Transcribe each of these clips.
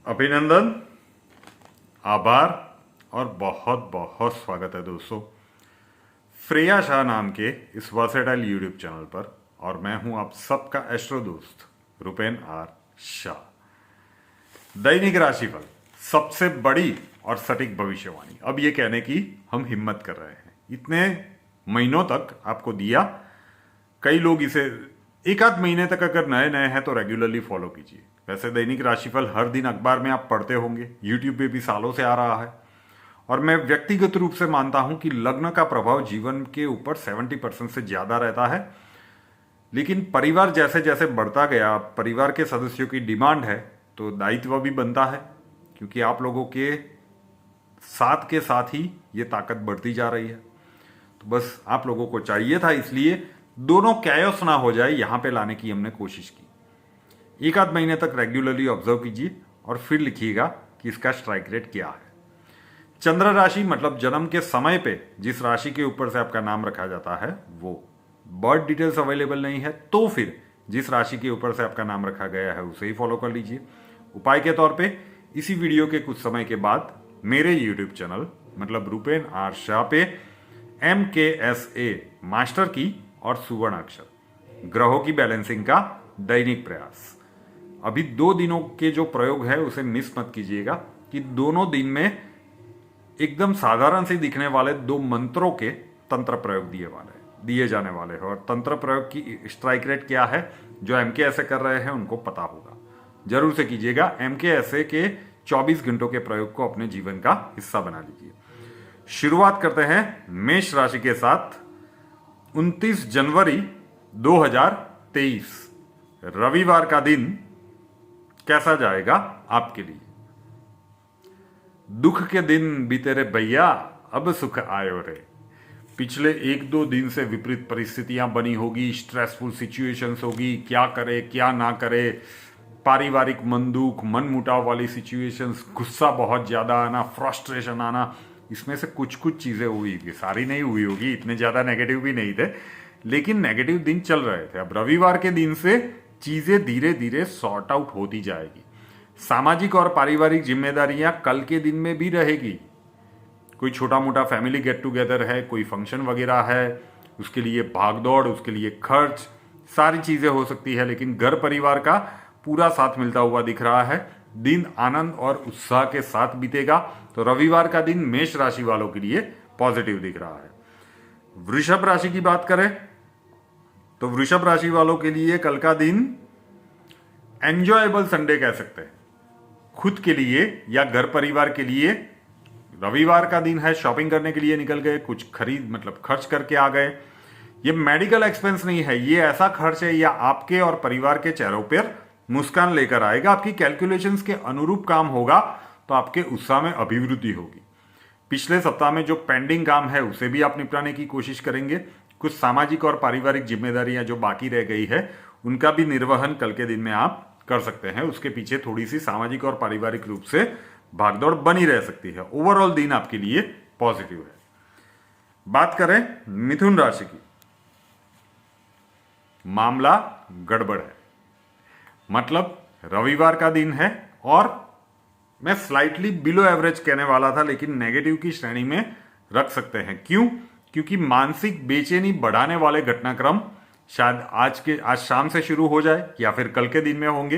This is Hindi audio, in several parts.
अभिनंदन, आभार और बहुत बहुत स्वागत है दोस्तों श्रेया शाह नाम के इस वर्सेटाइल यूट्यूब चैनल पर। और मैं हूं आप सबका एस्ट्रो दोस्त रुपेन आर शाह। दैनिक राशिफल, सबसे बड़ी और सटीक भविष्यवाणी अब ये कहने की हम हिम्मत कर रहे हैं। इतने महीनों तक आपको दिया, कई लोग इसे एक आध महीने तक अगर नए नए हैं तो रेगुलरली फॉलो कीजिए। वैसे दैनिक राशिफल हर दिन अखबार में आप पढ़ते होंगे, यूट्यूब पे भी सालों से आ रहा है। और मैं व्यक्तिगत रूप से मानता हूं कि लग्न का प्रभाव जीवन के ऊपर 70% से ज्यादा रहता है। लेकिन परिवार जैसे जैसे बढ़ता गया, परिवार के सदस्यों की डिमांड है तो दायित्व भी बनता है, क्योंकि आप लोगों के साथ ही ये ताकत बढ़ती जा रही है। तो बस आप लोगों को चाहिए था, इसलिए दोनों कैओस ना हो जाए यहां पे लाने की हमने कोशिश की। एक आध महीने तक रेगुलरली ऑब्जर्व कीजिए और फिर लिखिएगा कि इसका स्ट्राइक रेट क्या है। चंद्र राशि मतलब जन्म के समय पे जिस राशि के ऊपर से आपका नाम रखा जाता है वो। बर्थ डिटेल्स अवेलेबल नहीं है तो फिर जिस राशि के ऊपर से आपका नाम रखा गया है उसे ही फॉलो कर लीजिए। उपाय के तौर पे इसी वीडियो के कुछ समय के बाद मेरे यूट्यूब चैनल मतलब रुपेन आर शाह पे MKSA मास्टर की और सुवर्ण अक्षर ग्रहों की बैलेंसिंग का दैनिक प्रयास। अभी 2 दिनों के जो प्रयोग है उसे मिस मत कीजिएगा कि दोनों दिन में एकदम साधारण से दिखने वाले 2 मंत्रों के तंत्र प्रयोग दिए जाने वाले हैं। और तंत्र प्रयोग की स्ट्राइक रेट क्या है जो MKSA कर रहे हैं उनको पता होगा, जरूर से कीजिएगा। MKSA के 24 घंटों के प्रयोग को अपने जीवन का हिस्सा बना लीजिए। शुरुआत करते हैं मेष राशि के साथ। 29 जनवरी 2023 रविवार का दिन कैसा जाएगा आपके लिए। दुख के दिन बीते रे भैया, अब सुख आयो रे। पिछले 1-2 दिन से विपरीत परिस्थितियां बनी होगी, स्ट्रेसफुल सिचुएशंस होगी, क्या करे क्या ना करे, पारिवारिक मन दुख, मन मुटाव वाली सिचुएशंस, गुस्सा बहुत ज्यादा आना, फ्रस्ट्रेशन आना, इसमें से कुछ कुछ चीजें हुई होगी, सारी नहीं हुई होगी, इतने ज्यादा नेगेटिव भी नहीं थे, लेकिन नेगेटिव दिन चल रहे थे। अब रविवार के दिन से चीजें धीरे धीरे सॉर्ट आउट होती जाएगी। सामाजिक और पारिवारिक जिम्मेदारियां कल के दिन में भी रहेगी। कोई छोटा मोटा फैमिली गेट टुगेदर है, कोई फंक्शन वगैरह है, उसके लिए भागदौड़, उसके लिए खर्च, सारी चीजें हो सकती है, लेकिन घर परिवार का पूरा साथ मिलता हुआ दिख रहा है। दिन आनंद और उत्साह के साथ बीतेगा। तो रविवार का दिन मेष राशि वालों के लिए पॉजिटिव दिख रहा है। वृषभ राशि की बात करें तो वृषभ राशि वालों के लिए कल का दिन एंजॉयबल संडे कह सकते हैं, खुद के लिए या घर परिवार के लिए। रविवार का दिन है, शॉपिंग करने के लिए निकल गए, कुछ खर्च करके आ गए। ये मेडिकल एक्सपेंस नहीं है, ये ऐसा खर्च है या आपके और परिवार के चेहरों पर मुस्कान लेकर आएगा। आपकी कैलकुलेशंस के अनुरूप काम होगा तो आपके उत्साह में अभिवृद्धि होगी। पिछले सप्ताह में जो पेंडिंग काम है उसे भी आप निपटाने की कोशिश करेंगे। कुछ सामाजिक और पारिवारिक जिम्मेदारियां जो बाकी रह गई है उनका भी निर्वहन कल के दिन में आप कर सकते हैं। उसके पीछे थोड़ी सी सामाजिक और पारिवारिक रूप से भागदौड़ बनी रह सकती है। ओवरऑल दिन आपके लिए पॉजिटिव है। बात करें मिथुन राशि की, मामला गड़बड़ है। मतलब रविवार का दिन है और मैं स्लाइटली बिलो एवरेज कहने वाला था, लेकिन नेगेटिव की श्रेणी में रख सकते हैं। क्यों? क्योंकि मानसिक बेचैनी बढ़ाने वाले घटनाक्रम शायद आज शाम से शुरू हो जाए या फिर कल के दिन में होंगे।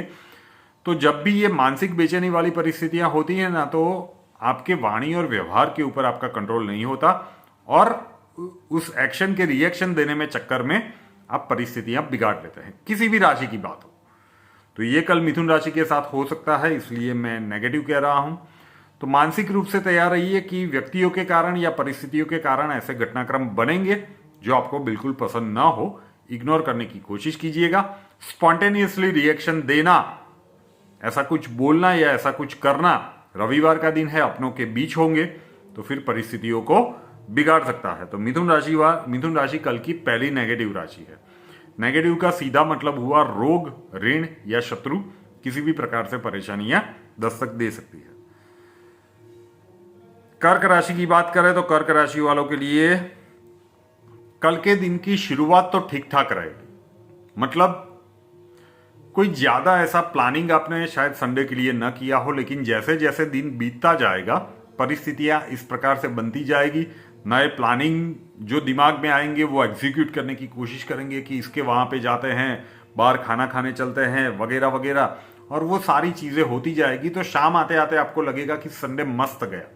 तो जब भी ये मानसिक बेचैनी वाली परिस्थितियां होती हैं ना, तो आपके वाणी और व्यवहार के ऊपर आपका कंट्रोल नहीं होता और उस एक्शन के रिएक्शन देने में चक्कर में आप परिस्थितियां बिगाड़ लेते हैं। किसी भी राशि की बात हो तो ये कल मिथुन राशि के साथ हो सकता है, इसलिए मैं नेगेटिव कह रहा हूं। तो मानसिक रूप से तैयार रहिए कि व्यक्तियों के कारण या परिस्थितियों के कारण ऐसे घटनाक्रम बनेंगे जो आपको बिल्कुल पसंद ना हो। इग्नोर करने की कोशिश कीजिएगा। स्पॉन्टेनियसली रिएक्शन देना, ऐसा कुछ बोलना या ऐसा कुछ करना, रविवार का दिन है, अपनों के बीच होंगे तो फिर परिस्थितियों को बिगाड़ सकता है। तो मिथुन राशि कल की पहली नेगेटिव राशि है। नेगेटिव का सीधा मतलब हुआ रोग, ऋण या शत्रु, किसी भी प्रकार से परेशानियां दस्तक दे सकती है। कर्क राशि की बात करें तो कर्क राशि वालों के लिए कल के दिन की शुरुआत तो ठीक ठाक रहेगी। मतलब कोई ज़्यादा ऐसा प्लानिंग आपने शायद संडे के लिए न किया हो, लेकिन जैसे जैसे दिन बीतता जाएगा परिस्थितियां इस प्रकार से बनती जाएगी, नए प्लानिंग जो दिमाग में आएंगे वो एग्जीक्यूट करने की कोशिश करेंगे कि इसके वहाँ पे जाते हैं, बाहर खाना खाने चलते हैं वगैरह वगैरह, और वो सारी चीज़ें होती जाएगी। तो शाम आते आते आपको लगेगा कि संडे मस्त गया।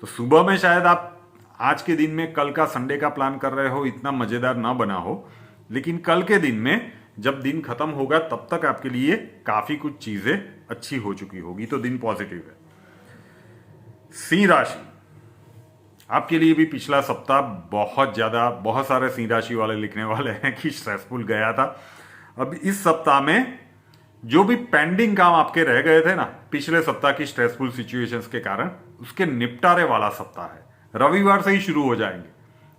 तो सुबह में शायद आप आज के दिन में कल का संडे का प्लान कर रहे हो, इतना मज़ेदार ना बना हो, लेकिन कल के दिन में जब दिन खत्म होगा तब तक आपके लिए काफ़ी कुछ चीज़ें अच्छी हो चुकी होगी, तो दिन पॉजिटिव है। सिंह राशि, आपके लिए भी पिछला सप्ताह बहुत सारे सिंह राशि वाले लिखने वाले हैं कि स्ट्रेसफुल गया था। अब इस सप्ताह में जो भी पेंडिंग काम आपके रह गए थे ना पिछले सप्ताह की स्ट्रेसफुल सिचुएशंस के कारण, उसके निपटारे वाला सप्ताह है। रविवार से ही शुरू हो जाएंगे।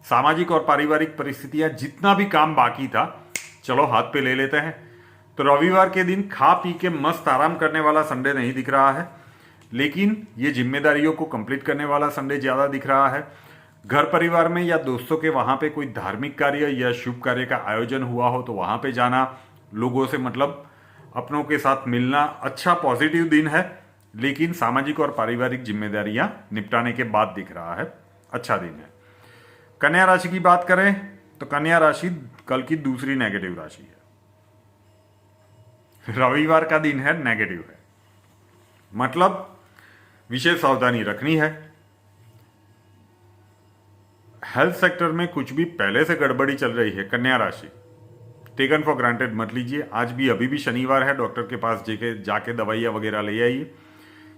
सामाजिक और पारिवारिक परिस्थितियां, जितना भी काम बाकी था चलो हाथ पे ले लेते हैं। तो रविवार के दिन खा पी के मस्त आराम करने वाला संडे नहीं दिख रहा है, लेकिन ये जिम्मेदारियों को कंप्लीट करने वाला संडे ज्यादा दिख रहा है। घर परिवार में या दोस्तों के वहां पे कोई धार्मिक कार्य या शुभ कार्य का आयोजन हुआ हो तो वहां पे जाना, लोगों से मतलब अपनों के साथ मिलना, अच्छा पॉजिटिव दिन है। लेकिन सामाजिक और पारिवारिक जिम्मेदारियां निपटाने के बाद दिख रहा है, अच्छा दिन है। कन्या राशि की बात करें तो कन्या राशि कल की दूसरी नेगेटिव राशि है। रविवार का दिन है, नेगेटिव है, मतलब विशेष सावधानी रखनी है। हेल्थ सेक्टर में कुछ भी पहले से गड़बड़ी चल रही है, कन्या राशि टेकन फॉर ग्रांटेड मत लीजिए। आज भी अभी भी शनिवार है, डॉक्टर के पास जाके दवाइयाँ वगैरह ले आइए।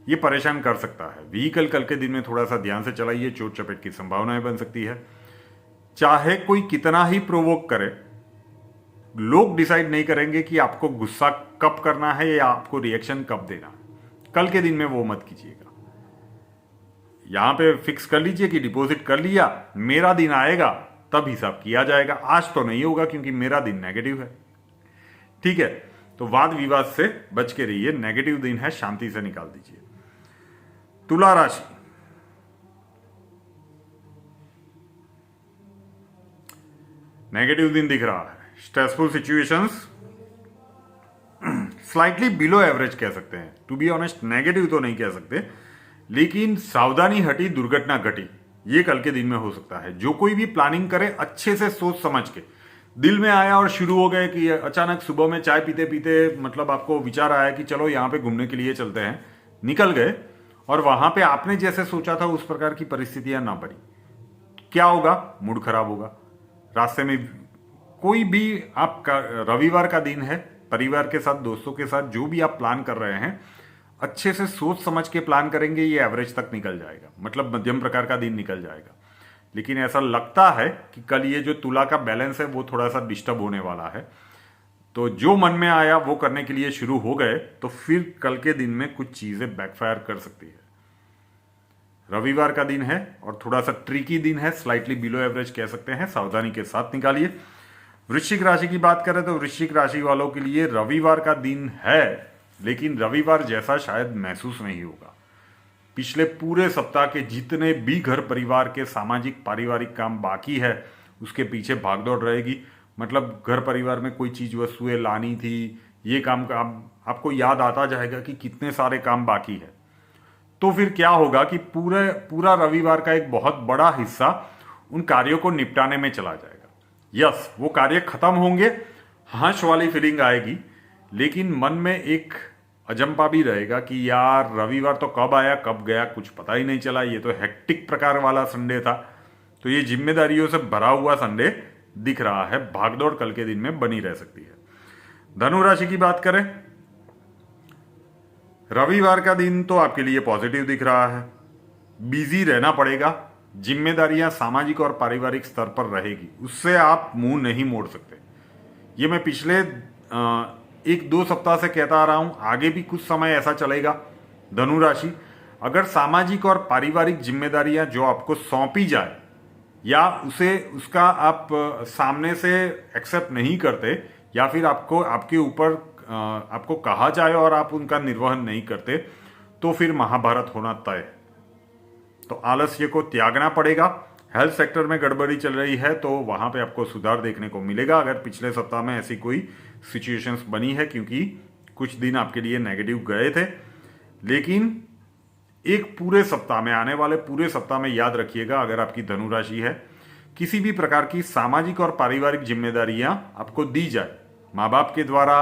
ये परेशान कर सकता है। व्हीकल कल के दिन में थोड़ा सा ध्यान से चलाइए, चोट चपेट की संभावनाएं बन सकती है। चाहे कोई कितना ही प्रोवोक करे, लोग डिसाइड नहीं करेंगे कि आपको गुस्सा कब करना है या आपको रिएक्शन कब देना है। कल के दिन में वो मत कीजिएगा। यहां पे फिक्स कर लीजिए कि डिपॉजिट कर लिया, मेरा दिन आएगा तब हिसाब किया जाएगा, आज तो नहीं होगा क्योंकि मेरा दिन नेगेटिव है। ठीक है, तो वाद विवाद से बच के रहिए, नेगेटिव दिन है, शांति से निकाल दीजिए। तुला राशि, नेगेटिव दिन दिख रहा है। Stressful situations, slightly below average कह सकते हैं। टू बी ऑनेस्ट नेगेटिव तो नहीं कह सकते, लेकिन सावधानी हटी दुर्घटना घटी, ये कल के दिन में हो सकता है। जो कोई भी प्लानिंग करे अच्छे से सोच समझ के, दिल में आया और शुरू हो गए कि अचानक सुबह में चाय पीते पीते मतलब आपको विचार आया कि चलो यहाँ पे घूमने के लिए चलते हैं, निकल गए और वहां पे आपने जैसे सोचा था उस प्रकार की परिस्थितियां ना बनी, क्या होगा? मूड खराब होगा। रास्ते में कोई भी आपका रविवार का दिन है, परिवार के साथ दोस्तों के साथ जो भी आप प्लान कर रहे हैं अच्छे से सोच समझ के प्लान करेंगे, ये एवरेज तक निकल जाएगा, मतलब मध्यम प्रकार का दिन निकल जाएगा। लेकिन ऐसा लगता है कि कल ये जो तुला का बैलेंस है वो थोड़ा सा डिस्टर्ब होने वाला है। तो जो मन में आया वो करने के लिए शुरू हो गए तो फिर कल के दिन में कुछ चीजें बैकफायर कर सकती है। रविवार का दिन है और थोड़ा सा ट्रिकी दिन है, स्लाइटली बिलो एवरेज कह सकते हैं, सावधानी के साथ निकालिए। वृश्चिक राशि की बात करें तो वृश्चिक राशि वालों के लिए रविवार का दिन है, लेकिन रविवार जैसा शायद महसूस नहीं होगा। पिछले पूरे सप्ताह के जितने भी घर परिवार के सामाजिक पारिवारिक काम बाकी है उसके पीछे भागदौड़ रहेगी। मतलब घर परिवार में कोई चीज वस्तुएं लानी थी, ये काम का आपको याद आता जाएगा कि कितने सारे काम बाकी है। तो फिर क्या होगा कि पूरा रविवार का एक बहुत बड़ा हिस्सा उन कार्यों को निपटाने में चला जाएगा। यस, वो कार्य खत्म होंगे, हर्ष वाली फीलिंग आएगी, लेकिन मन में एक अजंपा भी रहेगा कि यार रविवार तो कब आया कब गया कुछ पता ही नहीं चला, ये तो हेक्टिक प्रकार वाला संडे था। तो ये जिम्मेदारियों से भरा हुआ संडे दिख रहा है, भागदौड़ कल के दिन में बनी रह सकती है। धनु राशि की बात करें, रविवार का दिन तो आपके लिए पॉजिटिव दिख रहा है। बिजी रहना पड़ेगा, जिम्मेदारियां सामाजिक और पारिवारिक स्तर पर रहेगी, उससे आप मुंह नहीं मोड़ सकते। ये मैं पिछले 1-2 सप्ताह से कहता आ रहा हूं, आगे भी कुछ समय ऐसा चलेगा। धनु राशि, अगर सामाजिक और पारिवारिक जिम्मेदारियां जो आपको सौंपी जाए या उसका आप सामने से एक्सेप्ट नहीं करते या फिर आपके ऊपर आपको कहा जाए और आप उनका निर्वहन नहीं करते, तो फिर महाभारत होना तय है। तो आलस्य को त्यागना पड़ेगा। हेल्थ सेक्टर में गड़बड़ी चल रही है तो वहां पे आपको सुधार देखने को मिलेगा, अगर पिछले सप्ताह में ऐसी कोई सिचुएशंस बनी है, क्योंकि कुछ दिन आपके लिए नेगेटिव गए थे, लेकिन एक पूरे सप्ताह में, आने वाले पूरे सप्ताह में याद रखिएगा, अगर आपकी धनु राशि है, किसी भी प्रकार की सामाजिक और पारिवारिक जिम्मेदारियां आपको दी जाए, माँ बाप के द्वारा,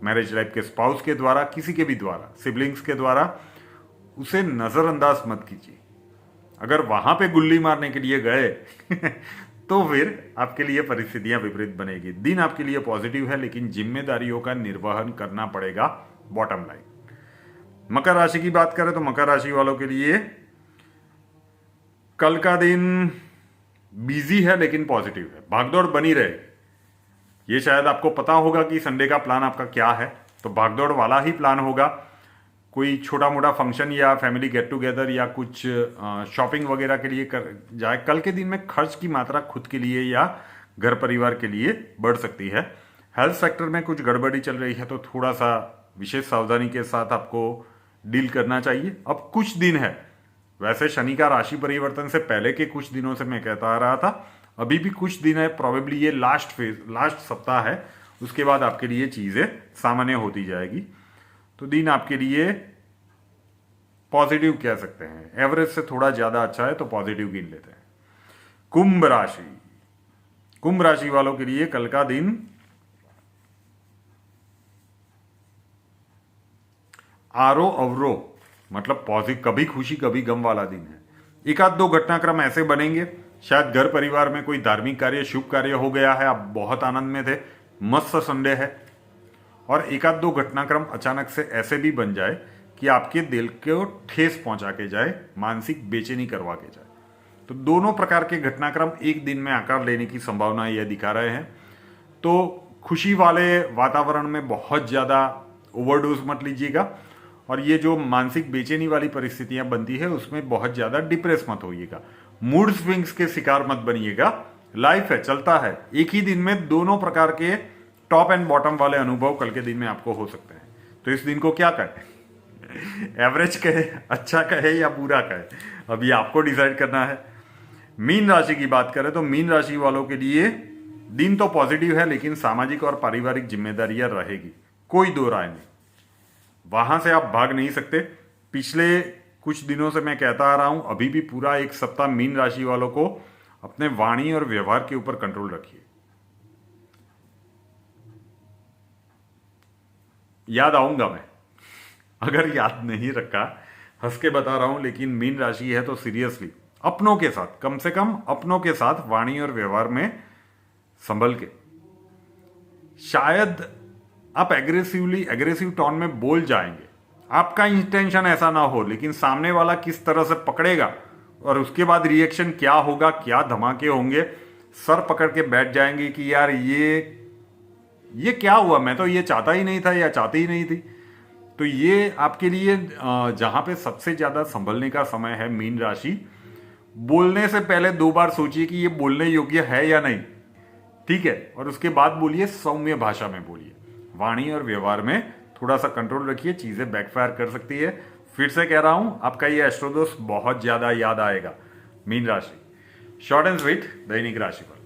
मैरिज लाइफ के स्पाउस के द्वारा, किसी के भी द्वारा, सिबलिंग्स के द्वारा, उसे नजरअंदाज मत कीजिए। अगर वहां पे गुल्ली मारने के लिए गए तो फिर आपके लिए परिस्थितियां विपरीत बनेगी। दिन आपके लिए पॉजिटिव है, लेकिन जिम्मेदारियों का निर्वहन करना पड़ेगा, बॉटम लाइन। मकर राशि की बात करें तो मकर राशि वालों के लिए कल का दिन बिजी है लेकिन पॉजिटिव है, भागदौड़ बनी रहेगी। ये शायद आपको पता होगा कि संडे का प्लान आपका क्या है, तो भागदौड़ वाला ही प्लान होगा। कोई छोटा मोटा फंक्शन या फैमिली गेट टुगेदर या कुछ शॉपिंग वगैरह के लिए कर जाए। कल के दिन में खर्च की मात्रा खुद के लिए या घर परिवार के लिए बढ़ सकती है। हेल्थ सेक्टर में कुछ गड़बड़ी चल रही है, तो थोड़ा सा विशेष सावधानी के साथ आपको डील करना चाहिए। अब कुछ दिन है, वैसे शनि का राशि परिवर्तन से पहले के कुछ दिनों से मैं कहता आ रहा था, अभी भी कुछ दिन है, प्रोबेबली ये लास्ट सप्ताह है, उसके बाद आपके लिए चीजें सामान्य होती जाएगी। तो दिन आपके लिए पॉजिटिव कह सकते हैं, एवरेज से थोड़ा ज्यादा अच्छा है, तो पॉजिटिव गिन लेते हैं। कुंभ राशि, कुंभ राशि वालों के लिए कल का दिन आरो अवरो, मतलब पॉजिटिव, कभी खुशी कभी गम वाला दिन है। एक आध दो घटनाक्रम ऐसे बनेंगे, शायद घर परिवार में कोई धार्मिक कार्य, शुभ कार्य हो गया है, आप बहुत आनंद में थे, मस्त संडे है, और एक आध दो घटनाक्रम अचानक से ऐसे भी बन जाए कि आपके दिल को ठेस पहुंचा के जाए, मानसिक बेचैनी करवा के जाए। तो दोनों प्रकार के घटनाक्रम एक दिन में आकार लेने की संभावना यह दिखा रहे हैं। तो खुशी वाले वातावरण में बहुत ज्यादा ओवरडोज मत लीजिएगा, और ये जो मानसिक बेचैनी वाली परिस्थितियां बनती है उसमें बहुत ज्यादा डिप्रेस मत होइएगा। मूड स्विंग्स के शिकार मत बनिएगा। लाइफ है, चलता है, एक ही दिन में दोनों प्रकार के टॉप एंड बॉटम वाले अनुभव कल के दिन में आपको हो सकते हैं। तो इस दिन को क्या कहें, एवरेज कहे, अच्छा कहे या बुरा कहे, अभी आपको डिसाइड करना है। मीन राशि की बात करें तो मीन राशि वालों के लिए दिन तो पॉजिटिव है, लेकिन सामाजिक और पारिवारिक जिम्मेदारियां रहेगी, कोई दो राय नहीं, वहां से आप भाग नहीं सकते। पिछले कुछ दिनों से मैं कहता आ रहा हूं, अभी भी पूरा एक सप्ताह मीन राशि वालों को अपने वाणी और व्यवहार के ऊपर कंट्रोल रखिए। याद आऊंगा मैं, अगर याद नहीं रखा, हंस के बता रहा हूं, लेकिन मीन राशि है तो सीरियसली अपनों के साथ, कम से कम अपनों के साथ वाणी और व्यवहार में संभल के, शायद आप एग्रेसिव टोन में बोल जाएंगे, आपका इंटेंशन ऐसा ना हो, लेकिन सामने वाला किस तरह से पकड़ेगा और उसके बाद रिएक्शन क्या होगा, क्या धमाके होंगे, सर पकड़ के बैठ जाएंगे कि यार ये क्या हुआ, मैं तो ये चाहता ही नहीं था या चाहती ही नहीं थी। तो ये आपके लिए जहां पे सबसे ज्यादा संभलने का समय है मीन राशि, बोलने से पहले दो बार सोचिए कि ये बोलने योग्य है या नहीं, ठीक है, और उसके बाद बोलिए, सौम्य भाषा में बोलिए, वाणी और व्यवहार में थोड़ा सा कंट्रोल रखिए, चीजें बैकफायर कर सकती है। फिर से कह रहा हूं, आपका ये एस्ट्रोदोष बहुत ज्यादा याद आएगा। मीन राशि, शॉर्ट एंड स्वीट दैनिक राशिफल।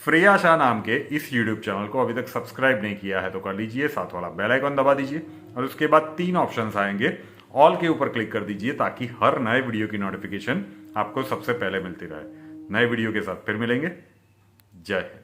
फ्रेया शाह नाम के इस यूट्यूब चैनल को अभी तक सब्सक्राइब नहीं किया है तो कर लीजिए, साथ वाला बेल आइकन दबा दीजिए, और उसके बाद 3 ऑप्शंस आएंगे, ऑल के ऊपर क्लिक कर दीजिए, ताकि हर नए वीडियो की नोटिफिकेशन आपको सबसे पहले मिलती रहे। नए वीडियो के साथ फिर मिलेंगे। जय हिंद।